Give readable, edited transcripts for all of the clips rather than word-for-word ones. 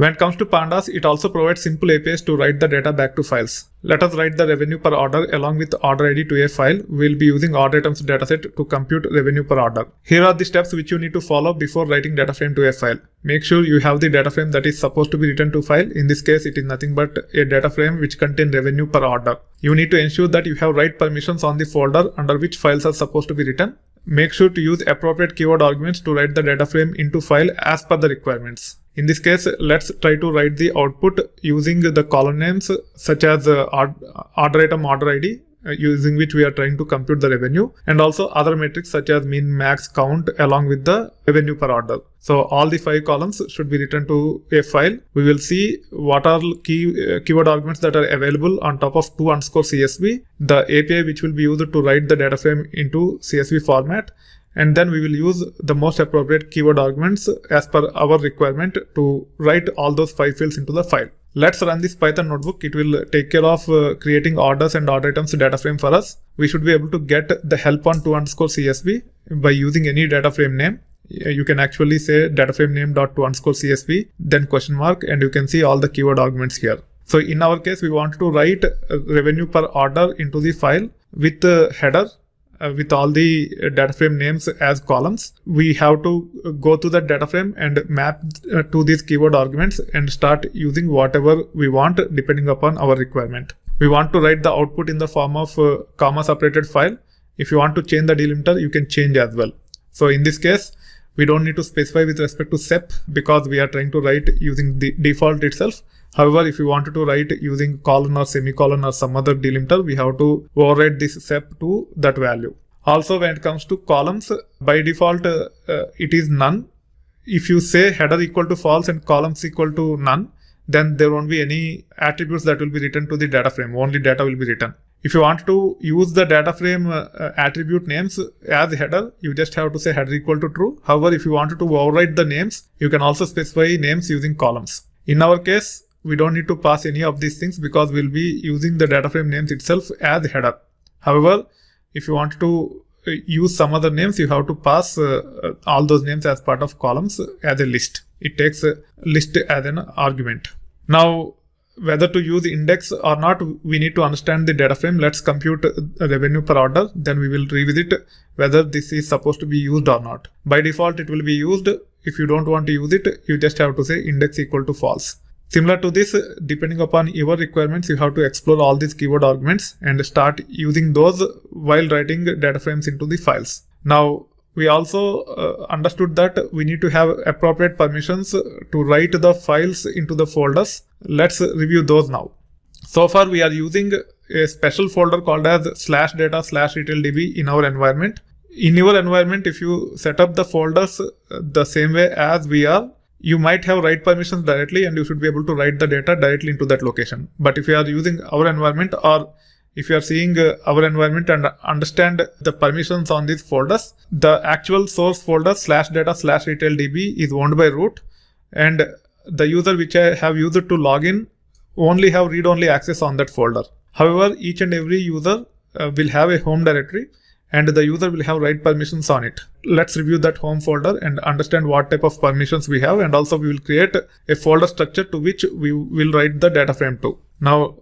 When it comes to Pandas, it also provides simple APIs to write the data back to files. Let us write the revenue per order along with order ID to a file. We'll be using order items dataset to compute revenue per order. Here are the steps which you need to follow before writing data frame to a file. Make sure you have the data frame that is supposed to be written to file. In this case, it is nothing but a data frame which contains revenue per order. You need to ensure that you have right permissions on the folder under which files are supposed to be written. Make sure to use appropriate keyword arguments to write the data frame into file as per the requirements. In this case, let's try to write the output using the column names such as order item order ID, using which we are trying to compute the revenue, and also other metrics such as min, max, count along with the revenue per order. So all the 5 columns should be written to a file. We will see what are keyword arguments that are available on top of to_CSV, the API which will be used to write the data frame into CSV format, and then we will use the most appropriate keyword arguments as per our requirement to write all those 5 fields into the file. Let's run this Python notebook. It will take care of creating orders and order items data frame for us. We should be able to get the help on to_CSV by using any data frame name. You can actually say data frame name .to_CSV, then question mark, and you can see all the keyword arguments here. So in our case, we want to write revenue per order into the file with the header. With all the data frame names as columns. We have to go to the data frame and map to these keyword arguments and start using whatever we want depending upon our requirement. We want to write the output in the form of comma separated file. If you want to change the delimiter, you can change as well. So in this case, we don't need to specify with respect to SEP because we are trying to write using the default itself. However, if you wanted to write using colon or semicolon or some other delimiter, we have to override this SEP to that value. Also, when it comes to columns, by default, it is none. If you say header equal to false and columns equal to none, then there won't be any attributes that will be written to the data frame. Only data will be written. If you want to use the data frame attribute names as header, you just have to say header equal to true. However, if you wanted to override the names, you can also specify names using columns. In our case, we don't need to pass any of these things because we'll be using the data frame names itself as header. However, if you want to use some other names, you have to pass all those names as part of columns as a list. It takes a list as an argument. Now, whether to use index or not, we need to understand the data frame. Let's compute revenue per order. Then we will revisit whether this is supposed to be used or not. By default, it will be used. If you don't want to use it, you just have to say index equal to false. Similar to this, depending upon your requirements, you have to explore all these keyword arguments and start using those while writing data frames into the files. Now, we also understood that we need to have appropriate permissions to write the files into the folders. Let's review those now. So far, we are using a special folder called as /data/retaildb in our environment. In your environment, if you set up the folders the same way as we are, you might have write permissions directly and you should be able to write the data directly into that location. But if you are using our environment, or if you are seeing our environment and understand the permissions on these folders, the actual source folder /data/retaildb is owned by root, and the user which I have used to log in only have read-only access on that folder. However, each and every user will have a home directory and the user will have write permissions on it. Let's review that home folder and understand what type of permissions we have, and also we will create a folder structure to which we will write the data frame to. Now,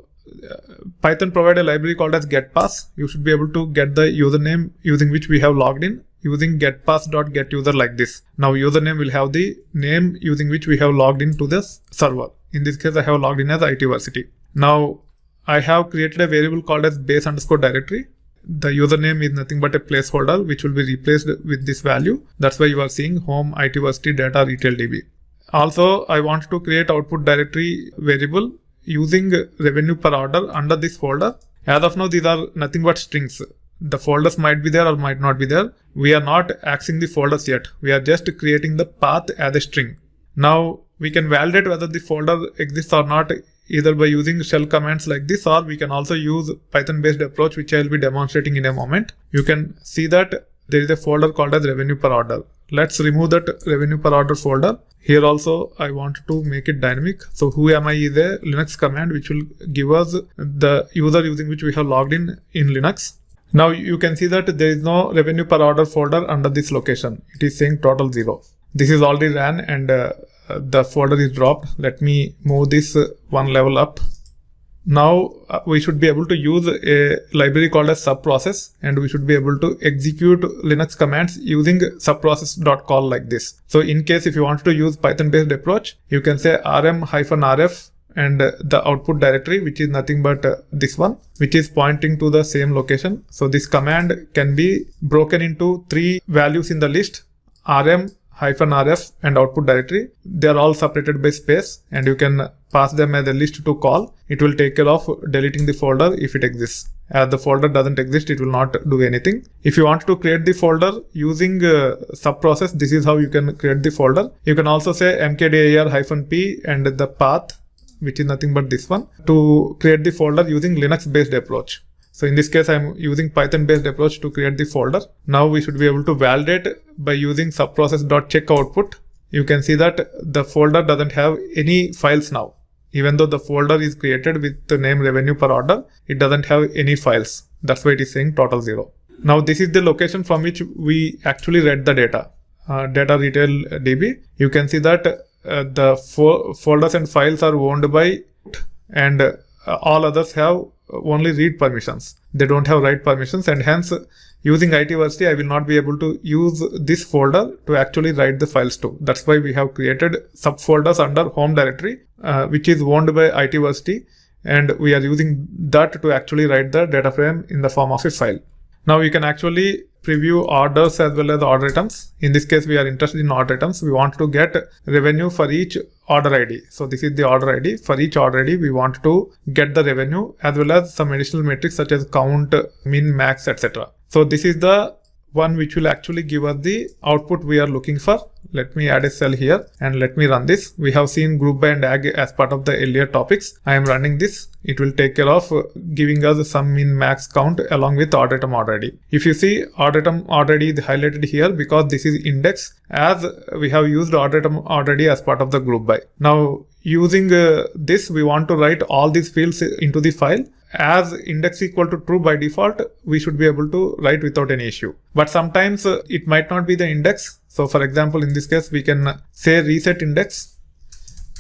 Python provides a library called as getPass. You should be able to get the username using which we have logged in using getpass.getUser like this. Now, username will have the name using which we have logged into this server. In this case, I have logged in as ITversity. Now, I have created a variable called as base_directory. The username is nothing but a placeholder which will be replaced with this value. That's why you are seeing home ITversity data retaildb. Also, I want to create output directory variable using revenue per order under this folder. As of now, these are nothing but strings. The folders might be there or might not be there. We are not accessing the folders yet. We are just creating the path as a string. Now, we can validate whether the folder exists or not either by using shell commands like this, or we can also use Python based approach, which I will be demonstrating in a moment. You can see that there is a folder called as revenue per order. Let's remove that revenue per order folder. Here also I want to make it dynamic. So whoami is a Linux command which will give us the user using which we have logged in Linux. Now you can see that there is no revenue per order folder under this location. It is saying total 0. This is already ran and the folder is dropped. Let me move this one level up. Now we should be able to use a library called as subprocess, and we should be able to execute Linux commands using subprocess.call like this. So in case if you want to use Python based approach, you can say rm-rf and the output directory, which is nothing but this one, which is pointing to the same location. So this command can be broken into 3 values in the list: rm-rf and output directory. They are all separated by space, and you can pass them as a list to call. It will take care of deleting the folder if it exists. As the folder doesn't exist, it will not do anything. If you want to create the folder using subprocess, this is how you can create the folder. You can also say mkdir-p and the path, which is nothing but this one, to create the folder using Linux based approach. So in this case, I'm using Python based approach to create the folder. Now we should be able to validate by using subprocess.checkOutput. You can see that the folder doesn't have any files now. Even though the folder is created with the name revenue per order, it doesn't have any files. That's why it is saying total 0. Now this is the location from which we actually read the data, data retail DB. You can see that the folders and files are owned by, and all others have only read permissions. They don't have write permissions, and hence using ITversity, I will not be able to use this folder to actually write the files to. That's why we have created subfolders under home directory, which is owned by ITversity, and we are using that to actually write the data frame in the form of a file. Now you can actually preview orders as well as order items. In this case, we are interested in order items. We want to get revenue for each order ID. So this is the order ID. For each order ID, we want to get the revenue as well as some additional metrics such as count, min, max, etc. So this is the one which will actually give us the output we are looking for. Let me add a cell here and let me run this. We have seen group by and ag as part of the earlier topics. I am running this. It will take care of giving us some min, max, count along with order item order ID. If you see, order item order ID is highlighted here because this is index, as we have used order item order ID as part of the group by. Now using this, we want to write all these fields into the file. As index equal to true by default, we should be able to write without any issue. But sometimes it might not be the index. So for example, in this case, we can say reset index.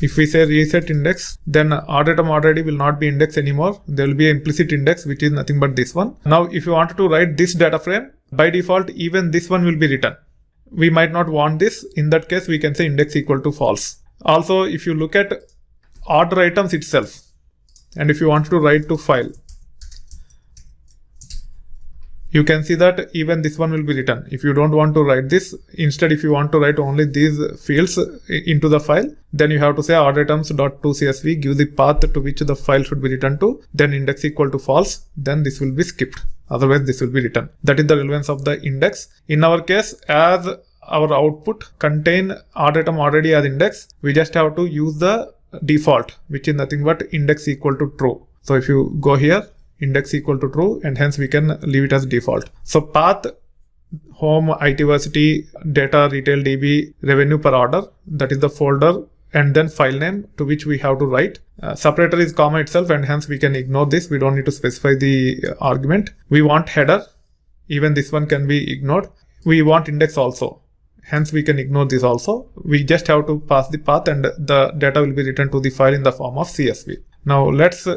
If we say reset index, then order item order ID will not be index anymore. There will be an implicit index, which is nothing but this one. Now, if you wanted to write this data frame, by default, even this one will be written. We might not want this. In that case, we can say index equal to false. Also, if you look at order items itself, and if you want to write to file, you can see that even this one will be written. If you don't want to write this, instead if you want to write only these fields into the file, then you have to say order items.tocsv, give the path to which the file should be written to, then index equal to false, then this will be skipped. Otherwise this will be written. That is the relevance of the index. In our case, as our output contain order item already as index, we just have to use the default, which is nothing but index equal to true. So if you go here, index equal to true, and hence we can leave it as default. So path, home, ITversity, data, retail DB, revenue per order, that is the folder, and then file name to which we have to write. Separator is comma itself, and hence we can ignore this. We don't need to specify the argument. We want header, even this one can be ignored. We want index also, hence we can ignore this also. We just have to pass the path and the data will be written to the file in the form of CSV. Now let's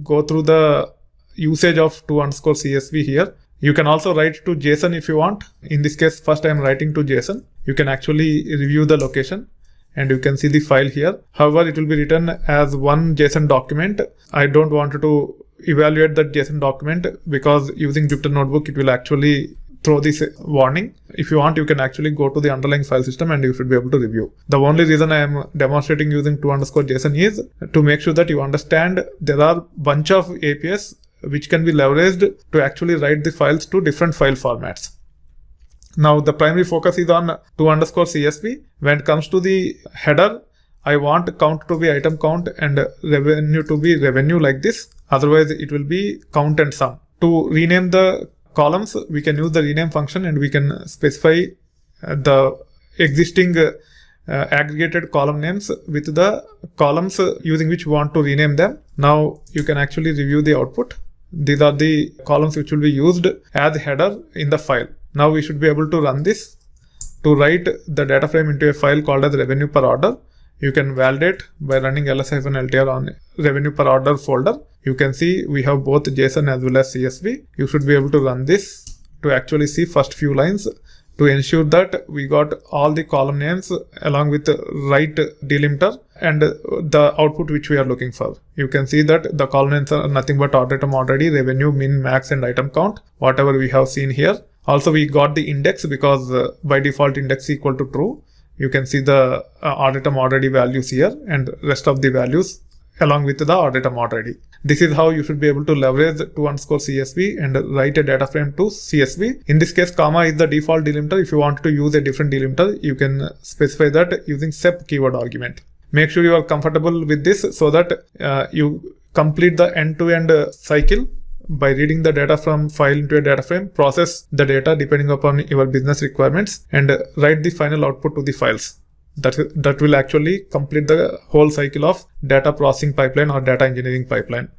go through the usage of to_CSV here. You can also write to JSON if you want. In this case, first I am writing to JSON. You can actually review the location and you can see the file here. However, it will be written as one JSON document. I don't want to evaluate that JSON document because using Jupyter Notebook, it will actually throw this warning. If you want, you can actually go to the underlying file system and you should be able to review. The only reason I am demonstrating using to_JSON is to make sure that you understand there are bunch of APIs which can be leveraged to actually write the files to different file formats. Now the primary focus is on to_CSV. When it comes to the header, I want count to be item count and revenue to be revenue like this. Otherwise it will be count and sum. To rename the columns, we can use the rename function and we can specify the existing aggregated column names with the columns using which we want to rename them. Now you can actually review the output. These are the columns which will be used as header in the file. Now we should be able to run this. To write the data frame into a file called as revenue per order, You can validate by running ls-ltr on revenue per order folder. You can see we have both JSON as well as CSV. You should be able to run this to actually see first few lines to ensure that we got all the column names along with the right delimiter and the output which we are looking for. You can see that the column names are nothing but order item, order ID, revenue, min, max and item count, whatever we have seen here. Also we got the index because by default index equal to true. You can see the order item, order ID values here and rest of the values along with the order item, order ID. This is how you should be able to leverage to_CSV and write a data frame to CSV. In this case, comma is the default delimiter. If you want to use a different delimiter, you can specify that using sep keyword argument. Make sure you are comfortable with this so that you complete the end-to-end cycle by reading the data from file into a data frame, process the data depending upon your business requirements, and write the final output to the files. That will actually complete the whole cycle of data processing pipeline or data engineering pipeline.